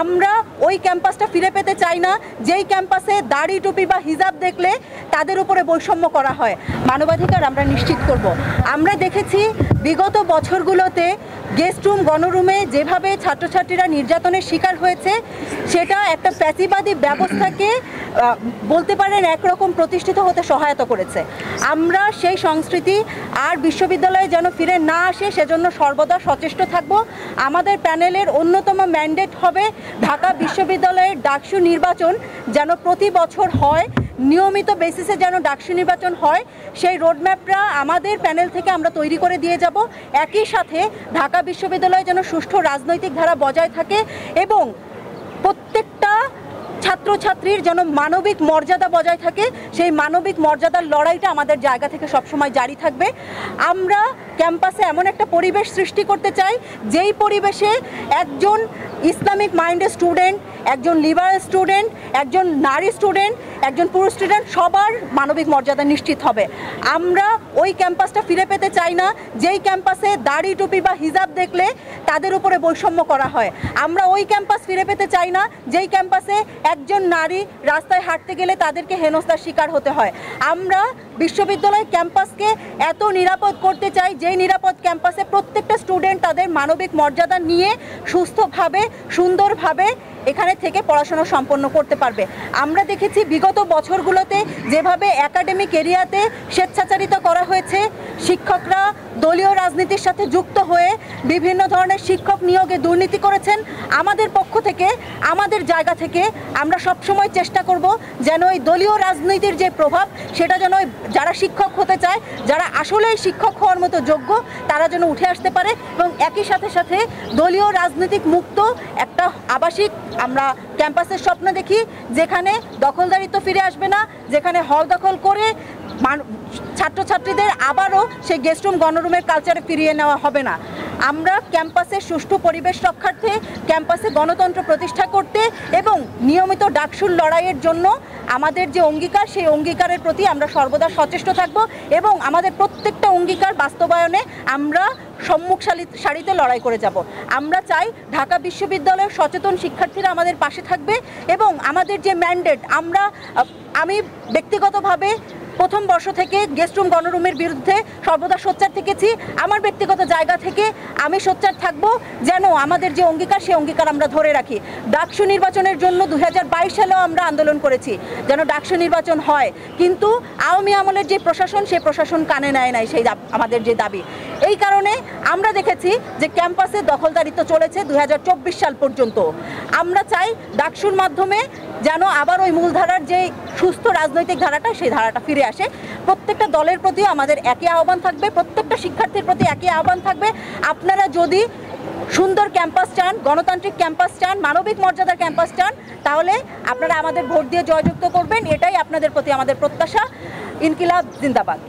আমরা ওই ক্যাম্পাসটা ফিরে পেতে চাই না যেই ক্যাম্পাসে দাড়ি টুপি বা হিজাব দেখলে তাদের উপরে বৈষম্য করা হয়। মানবাধিকার আমরা নিশ্চিত করব। আমরা দেখেছি বিগত বছরগুলোতে গেস্ট রুম গণরুমে যেভাবে ছাত্রছাত্রীরা নির্যাতনের শিকার হয়েছে সেটা একটা ফ্যাসিবাদী ব্যবস্থাকে বলতে পারেন একরকম প্রতিষ্ঠিত হতে সহায়তা করেছে। আমরা সেই সংস্কৃতি আর বিশ্ববিদ্যালয়ে যেন ফিরে না আসে সেজন্য সর্বদা সচেষ্ট থাকব। আমাদের প্যানেলের অন্যতম ম্যান্ডেট হবে ঢাকা বিশ্ববিদ্যালয়ের ডাকসু নির্বাচন যেন প্রতি বছর হয়, নিয়মিত বেসিসে যেন ডাকসু নির্বাচন হয়, সেই রোডম্যাপটা আমাদের প্যানেল থেকে আমরা তৈরি করে দিয়ে যাব। একই সাথে ঢাকা বিশ্ববিদ্যালয়ে যেন সুষ্ঠু রাজনৈতিক ধারা বজায় থাকে এবং প্রত্যেকটা ছাত্রছাত্রীর যেন মানবিক মর্যাদা বজায় থাকে, সেই মানবিক মর্যাদার লড়াইটা আমাদের জায়গা থেকে সবসময় জারি থাকবে। আমরা ক্যাম্পাসে এমন একটা পরিবেশ সৃষ্টি করতে চাই যেই পরিবেশে একজন ইসলামিক মাইন্ডেড স্টুডেন্ট, একজন লিবারেল স্টুডেন্ট, একজন নারী স্টুডেন্ট, একজন পুরুষ স্টুডেন্ট সবার মানবিক মর্যাদা নিশ্চিত হবে। আমরা ওই ক্যাম্পাসটা ফিরে পেতে চাই না যেই ক্যাম্পাসে দাড়ি টুপি বা হিজাব দেখলে তাদের উপরে বৈষম্য করা হয়। আমরা ওই ক্যাম্পাস ফিরে পেতে চাই না যেই ক্যাম্পাসে একজন নারী রাস্তায় হাঁটতে গেলে তাদেরকে হেনস্থার শিকার হতে হয়। আমরা বিশ্ববিদ্যালয় ক্যাম্পাসকে এত নিরাপদ করতে চাই যেই নিরাপদ ক্যাম্পাসে প্রত্যেকটা স্টুডেন্ট তাদের মানবিক মর্যাদা নিয়ে সুস্থভাবে সুন্দরভাবে এখানে থেকে পড়াশোনা সম্পন্ন করতে পারবে। আমরা দেখেছি বিগত বছরগুলোতে যেভাবে একাডেমিক এরিয়াতে স্বেচ্ছাচারিতা করা হয়েছে, শিক্ষকরা দলীয় রাজনীতির সাথে যুক্ত হয়ে বিভিন্ন ধরনের শিক্ষক নিয়োগে দুর্নীতি করেছেন। আমাদের পক্ষ থেকে আমাদের জায়গা থেকে আমরা সবসময় চেষ্টা করব যেন এই দলীয় রাজনীতির যে প্রভাব সেটা যেন যারা শিক্ষক হতে চায়, যারা আসলেই শিক্ষক হওয়ার মতো যোগ্য তারা যেন উঠে আসতে পারে এবং একই সাথে সাথে দলীয় রাজনীতিক মুক্ত একটা আবাসিক আমরা ক্যাম্পাসের স্বপ্ন দেখি যেখানে দখলদারিত্ব ফিরে আসবে না, যেখানে হল দখল করে ছাত্রছাত্রীদের আবারও সেই গেস্ট রুম গণরুমের কালচারে ফিরিয়ে নেওয়া হবে না। আমরা ক্যাম্পাসের সুষ্ঠু পরিবেশ রক্ষার্থে, ক্যাম্পাসে গণতন্ত্র প্রতিষ্ঠা করতে এবং নিয়মিত ডাকসুর লড়াইয়ের জন্য আমাদের যে অঙ্গীকার সেই অঙ্গীকারের প্রতি আমরা সর্বদা সচেষ্ট থাকব এবং আমাদের প্রত্যেকটা অঙ্গীকার বাস্তবায়নে আমরা সম্মুখ সারিতে লড়াই করে যাব। আমরা চাই ঢাকা বিশ্ববিদ্যালয়ের সচেতন শিক্ষার্থীরা আমাদের পাশে থাকবে এবং আমাদের যে ম্যান্ডেট আমি ব্যক্তিগতভাবে প্রথম বর্ষ থেকে গেস্ট রুম গণরুমের বিরুদ্ধে সর্বদা সোচ্চার থেকেছি। আমার ব্যক্তিগত জায়গা থেকে আমি সোচ্চার থাকব যেন আমাদের যে অঙ্গীকার সেই অঙ্গীকার আমরা ধরে রাখি। ডাকসু নির্বাচনের জন্য 2022 সালেও আমরা আন্দোলন করেছি যেন ডাকসু নির্বাচন হয়, কিন্তু আওয়ামী আমলের যে প্রশাসন সেই প্রশাসন কানে নেয় নাই সেই আমাদের যে দাবি। এই কারণে আমরা দেখেছি যে ক্যাম্পাসে দখলদারিত্ব চলেছে 2024 সাল পর্যন্ত। আমরা চাই ডাকসুর মাধ্যমে যেন আবার ওই মূলধারার যে সুস্থ রাজনৈতিক ধারাটা সেই ধারাটা ফিরে আসে। প্রত্যেকটা দলের প্রতিও আমাদের একই আহ্বান থাকবে, প্রত্যেকটা শিক্ষার্থীর প্রতি একই আহ্বান থাকবে। আপনারা যদি সুন্দর ক্যাম্পাস চান, গণতান্ত্রিক ক্যাম্পাস চান, মানবিক মর্যাদার ক্যাম্পাস চান, তাহলে আপনারা আমাদের ভোট দিয়ে জয়যুক্ত করবেন। এটাই আপনাদের প্রতি আমাদের প্রত্যাশা। ইনকিলাব জিন্দাবাদ।